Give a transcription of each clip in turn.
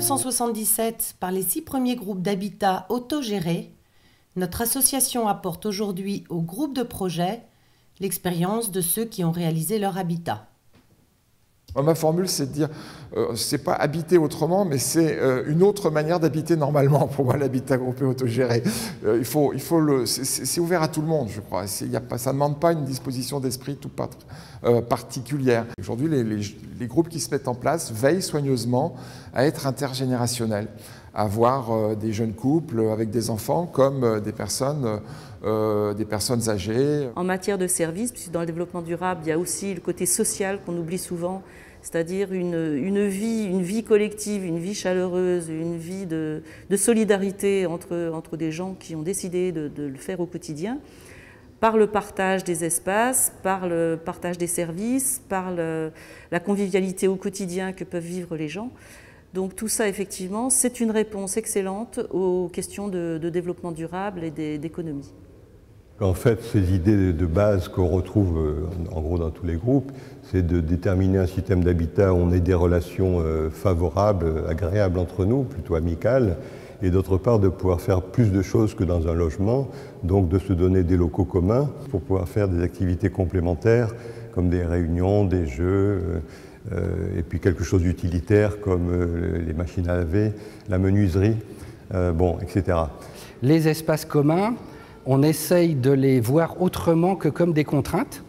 1977 par les 6 premiers groupes d'habitat autogérés, notre association apporte aujourd'hui aux groupes de projet l'expérience de ceux qui ont réalisé leur habitat. Ma formule, c'est de dire, c'est pas habiter autrement, mais c'est une autre manière d'habiter normalement, pour moi, l'habitat groupé autogéré. C'est ouvert à tout le monde, je crois. Ça ne demande pas une disposition d'esprit tout particulière. Aujourd'hui, les groupes qui se mettent en place veillent soigneusement à être intergénérationnels, à avoir des jeunes couples avec des enfants comme des personnes âgées. En matière de services, puisque dans le développement durable, il y a aussi le côté social qu'on oublie souvent, c'est-à-dire une vie collective, une vie chaleureuse, une vie de solidarité entre des gens qui ont décidé de le faire au quotidien, par le partage des espaces, par le partage des services, par la convivialité au quotidien que peuvent vivre les gens. Donc tout ça, effectivement, c'est une réponse excellente aux questions de développement durable et d'économie. En fait, ces idées de base qu'on retrouve en gros dans tous les groupes, c'est de déterminer un système d'habitat où on ait des relations favorables, agréables entre nous, plutôt amicales, et d'autre part de pouvoir faire plus de choses que dans un logement, donc de se donner des locaux communs pour pouvoir faire des activités complémentaires comme des réunions, des jeux, et puis quelque chose d'utilitaire comme les machines à laver, la menuiserie, etc. Les espaces communs, on essaye de les voir autrement que comme des contraintes,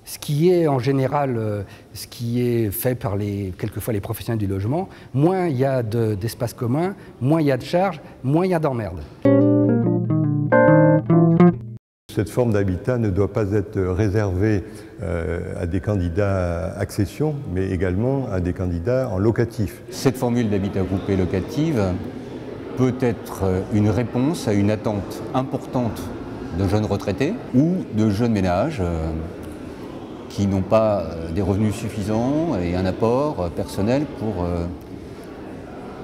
ce qui est en général ce qui est fait par quelquefois les professionnels du logement. Moins il y a d'espaces communs, moins il y a de charges, moins il y a d'emmerdes. Cette forme d'habitat ne doit pas être réservée à des candidats à accession, mais également à des candidats en locatif. Cette formule d'habitat groupé locatif peut être une réponse à une attente importante de jeunes retraités ou de jeunes ménages qui n'ont pas des revenus suffisants et un apport personnel pour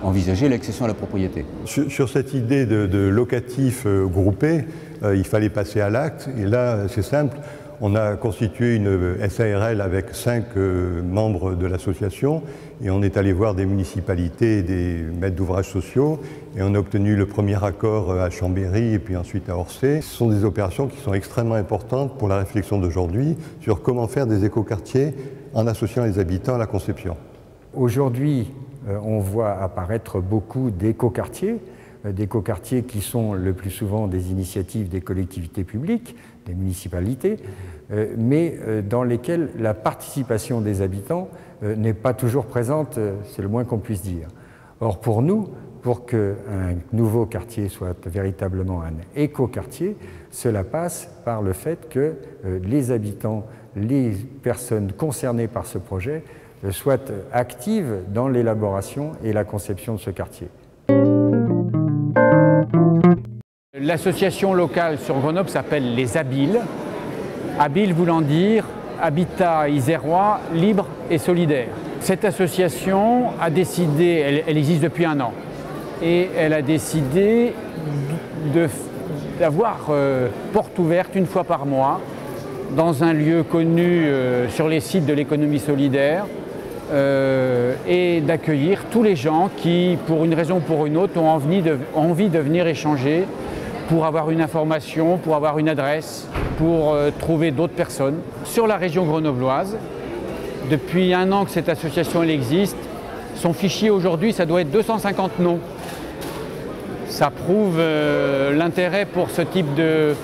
envisager l'accession à la propriété. Sur cette idée de locatif groupé, il fallait passer à l'acte, et là c'est simple. On a constitué une SARL avec 5 membres de l'association et on est allé voir des municipalités et des maîtres d'ouvrages sociaux et on a obtenu le premier accord à Chambéry et puis ensuite à Orsay. Ce sont des opérations qui sont extrêmement importantes pour la réflexion d'aujourd'hui sur comment faire des écoquartiers en associant les habitants à la conception. Aujourd'hui, on voit apparaître beaucoup d'écoquartiers qui sont le plus souvent des initiatives des collectivités publiques, des municipalités, mais dans lesquels la participation des habitants n'est pas toujours présente, c'est le moins qu'on puisse dire. Or pour nous, pour qu'un nouveau quartier soit véritablement un écoquartier, cela passe par le fait que les habitants, les personnes concernées par ce projet soient actives dans l'élaboration et la conception de ce quartier. L'association locale sur Grenoble s'appelle les Habiles. Habile voulant dire habitat isérois, libre et solidaire. Cette association a décidé, elle existe depuis 1 an, et elle a décidé d'avoir porte ouverte 1 fois par mois dans un lieu connu sur les sites de l'économie solidaire et d'accueillir tous les gens qui, pour une raison ou pour une autre, ont envie de venir échanger pour avoir une information, pour avoir une adresse, pour trouver d'autres personnes. Sur la région grenobloise, depuis 1 an que cette association elle existe, son fichier aujourd'hui, ça doit être 250 noms. Ça prouve l'intérêt pour ce type de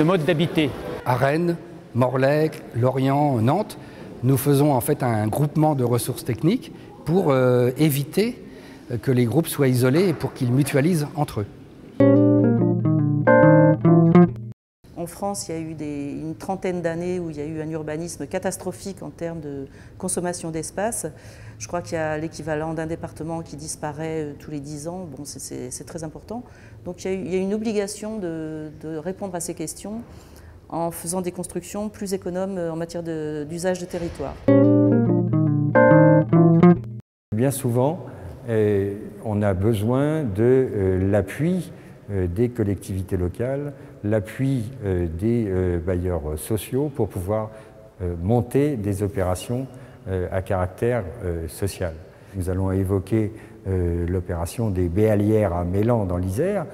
mode d'habiter. À Rennes, Morlaix, Lorient, Nantes, nous faisons en fait un groupement de ressources techniques pour éviter que les groupes soient isolés et pour qu'ils mutualisent entre eux. En France, il y a eu une trentaine d'années où il y a eu un urbanisme catastrophique en termes de consommation d'espace. Je crois qu'il y a l'équivalent d'un département qui disparaît tous les 10 ans. Bon, c'est très important. Donc il y a une obligation de répondre à ces questions en faisant des constructions plus économes en matière d'usage de territoire. Bien souvent, on a besoin de l'appui des collectivités locales, l'appui des bailleurs sociaux pour pouvoir monter des opérations à caractère social. Nous allons évoquer l'opération des Béalières à Mélan dans l'Isère,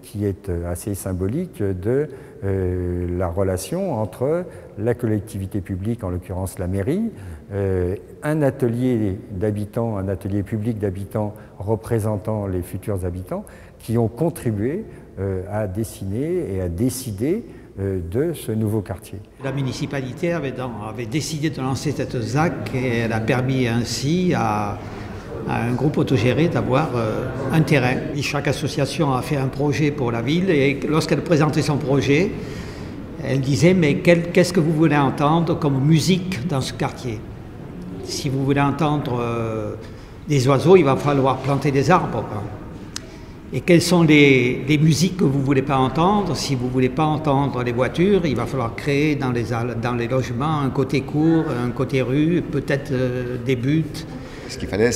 qui est assez symbolique de la relation entre la collectivité publique, en l'occurrence la mairie, un atelier d'habitants, un atelier public d'habitants représentant les futurs habitants, qui ont contribué à dessiner et à décider de ce nouveau quartier. La municipalité avait décidé de lancer cette ZAC et elle a permis ainsi à un groupe autogéré d'avoir un terrain. Et chaque association a fait un projet pour la ville et lorsqu'elle présentait son projet, elle disait mais qu'est-ce que vous voulez entendre comme musique dans ce quartier? Si vous voulez entendre des oiseaux, il va falloir planter des arbres. Et quelles sont les musiques que vous ne voulez pas entendre? Si vous ne voulez pas entendre les voitures, il va falloir créer dans les logements un côté court, un côté rue, peut-être des buts. Ce qu'il fallait,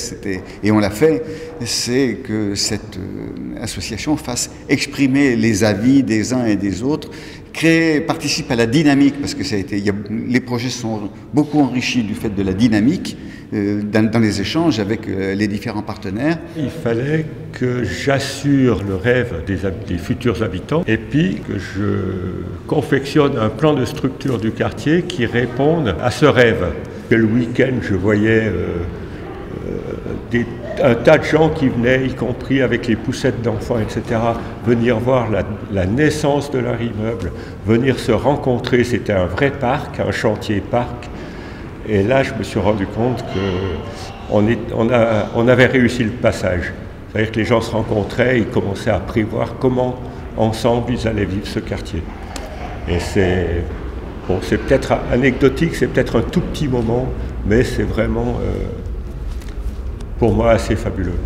et on l'a fait, c'est que cette association fasse exprimer les avis des uns et des autres, participe à la dynamique, parce que les projets sont beaucoup enrichis du fait de la dynamique dans les échanges avec les différents partenaires. Il fallait que j'assure le rêve des futurs habitants et puis que je confectionne un plan de structure du quartier qui réponde à ce rêve. Le week-end, je voyais un tas de gens qui venaient, y compris avec les poussettes d'enfants, etc., venir voir la naissance de leur immeuble, venir se rencontrer. C'était un vrai parc, un chantier parc. Et là, je me suis rendu compte qu'on avait réussi le passage. C'est-à-dire que les gens se rencontraient, ils commençaient à prévoir comment, ensemble, ils allaient vivre ce quartier. Et c'est peut-être anecdotique, c'est peut-être un tout petit moment, mais c'est vraiment... pour moi, assez fabuleux.